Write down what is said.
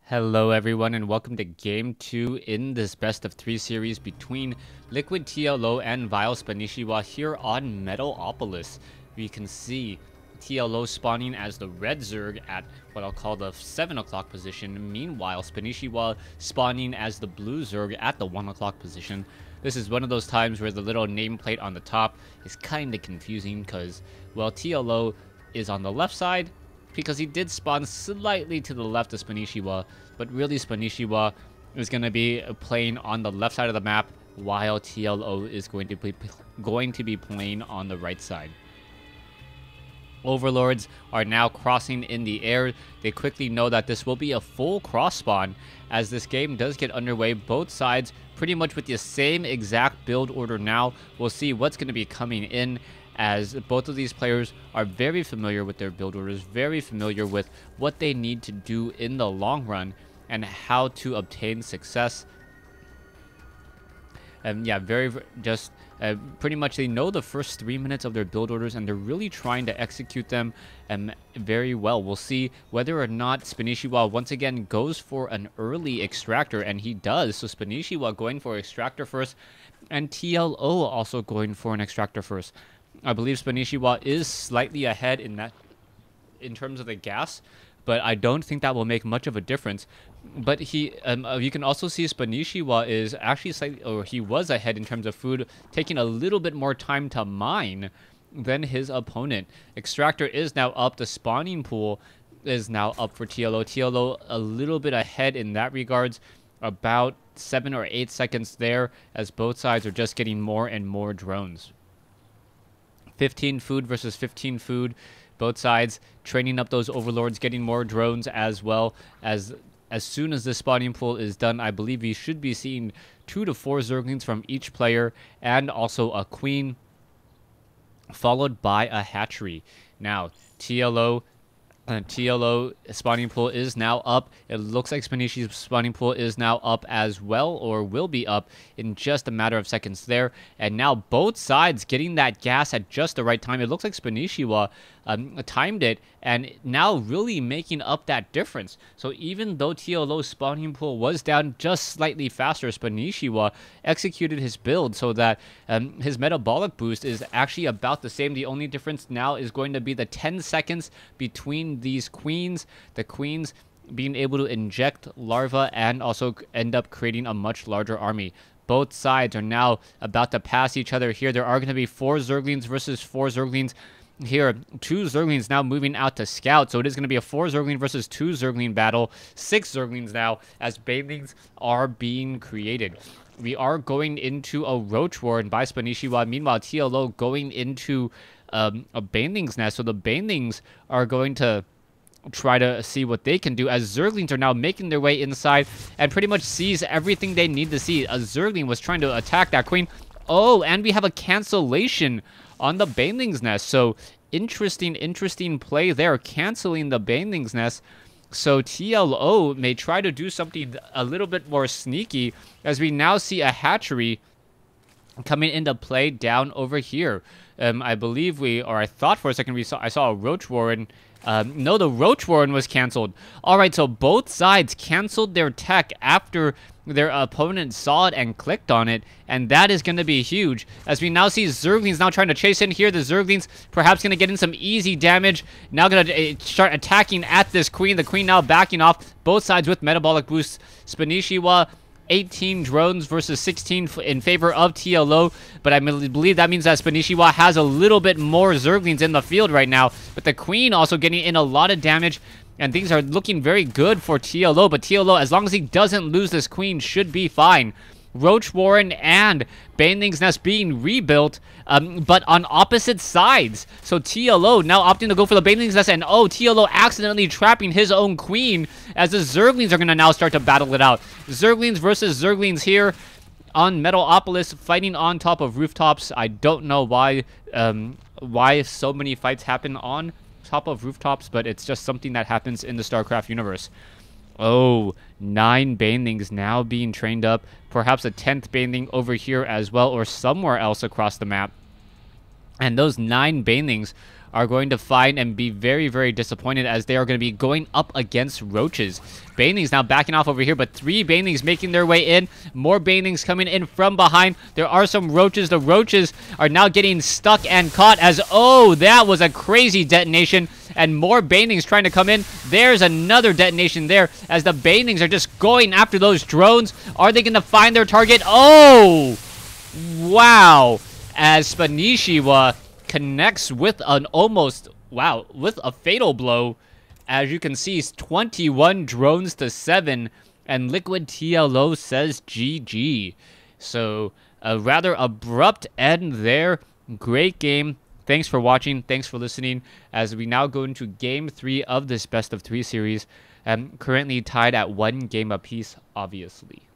Hello everyone and welcome to Game 2 in this best of 3 series between LiquidTLO and Vile Spanishiwa here on Metalopolis. We can see TLO spawning as the red Zerg at what I'll call the 7 o'clock position. Meanwhile, Spanishiwa spawning as the blue Zerg at the 1 o'clock position. This is one of those times where the little nameplate on the top is kind of confusing because, well, TLO is on the left side, because he did spawn slightly to the left of Spanishiwa, but really Spanishiwa is going to be playing on the left side of the map, while TLO is going to be playing on the right side. Overlords are now crossing in the air. They quickly know that this will be a full cross spawn as this game does get underway. Both sides pretty much with the same exact build order now. We'll see what's going to be coming in, as both of these players are very familiar with their build orders, very familiar with what they need to do in the long run and how to obtain success. Yeah, pretty much they know the first 3 minutes of their build orders and they're really trying to execute them very well. We'll see whether or not Spanishiwa once again goes for an early extractor, and he does. So Spanishiwa going for extractor first, and TLO also going for an extractor first. I believe Spanishiwa is slightly ahead in terms of the gas, but I don't think that will make much of a difference. But you can also see Spanishiwa is actually he was ahead in terms of food, taking a little bit more time to mine than his opponent. Extractor is now up. The spawning pool is now up for TLO. TLO a little bit ahead in that regards, about 7 or 8 seconds there, as both sides are just getting more and more drones. 15 food versus 15 food. Both sides training up those overlords, getting more drones as well. As soon as the spawning pool is done, I believe we should be seeing 2 to 4 Zerglings from each player, and also a queen, followed by a hatchery. Now, TLO spawning pool is now up. It looks like Spanishi's spawning pool is now up as well, or will be up in just a matter of seconds there. And now both sides getting that gas at just the right time. It looks like Spanishiwa timed it, and now really making up that difference. So even though TLO's spawning pool was down just slightly faster, Spanishiwa executed his build so that his metabolic boost is actually about the same. The only difference now is going to be the 10 seconds between these queens. The queens being able to inject larvae and also end up creating a much larger army. Both sides are now about to pass each other here. There are going to be 4 Zerglings versus 4 Zerglings. Here, 2 Zerglings now moving out to scout, so it is going to be a 4 Zergling versus 2 Zergling battle. 6 Zerglings now as banelings are being created. We are going into a Roach Warren by Spanishiwa. Meanwhile, TLO going into a banelings nest, so the banelings are going to try to see what they can do, as Zerglings are now making their way inside and pretty much sees everything they need to see. A Zergling was trying to attack that queen. Oh, and we have a cancellation on the banelings nest. So interesting play there, canceling the banelings nest. So TLO may try to do something a little bit more sneaky, as we now see a hatchery coming into play down over here. I believe I thought for a second I saw a Roach Warren. No, the Roach Warren was canceled. Alright, so both sides canceled their tech after their opponent saw it and clicked on it, and that is going to be huge, as we now see Zerglings now trying to chase in here. The Zerglings perhaps going to get in some easy damage. Now going to start attacking at this queen. The queen now backing off. Both sides with metabolic boosts. Spanishiwa 18 drones versus 16 in favor of TLO, but I believe that means that Spanishiwa has a little bit more Zerglings in the field right now, but the queen also getting in a lot of damage, and things are looking very good for TLO. But TLO, as long as he doesn't lose this queen, should be fine. Roach Warren and Banelings Nest being rebuilt, but on opposite sides. So TLO now opting to go for the Banelings Nest, and TLO accidentally trapping his own queen, as the Zerglings are going to now start to battle it out. Zerglings versus Zerglings here on Metalopolis, fighting on top of rooftops. I don't know why so many fights happen on top of rooftops, but it's just something that happens in the StarCraft universe. Oh, 9 banelings now being trained up. Perhaps a 10th baneling over here as well, or somewhere else across the map. And those 9 banelings are going to find and be very, very disappointed, as they are going to be going up against roaches. Banelings now backing off over here, but 3 Banelings making their way in. More Banelings coming in from behind. There are some roaches. The roaches are now getting stuck and caught as, oh, that was a crazy detonation. And more Banelings trying to come in. There's another detonation there as the Banelings are just going after those drones. Are they going to find their target? Oh, wow. As Spanishiwa connects with an almost, wow, with a fatal blow. As you can see, it's 21 drones to 7, and LiquidTLO says GG. So, a rather abrupt end there. Great game. Thanks for watching. Thanks for listening. As we now go into Game 3 of this Best of 3 series, currently tied at 1 game apiece, obviously.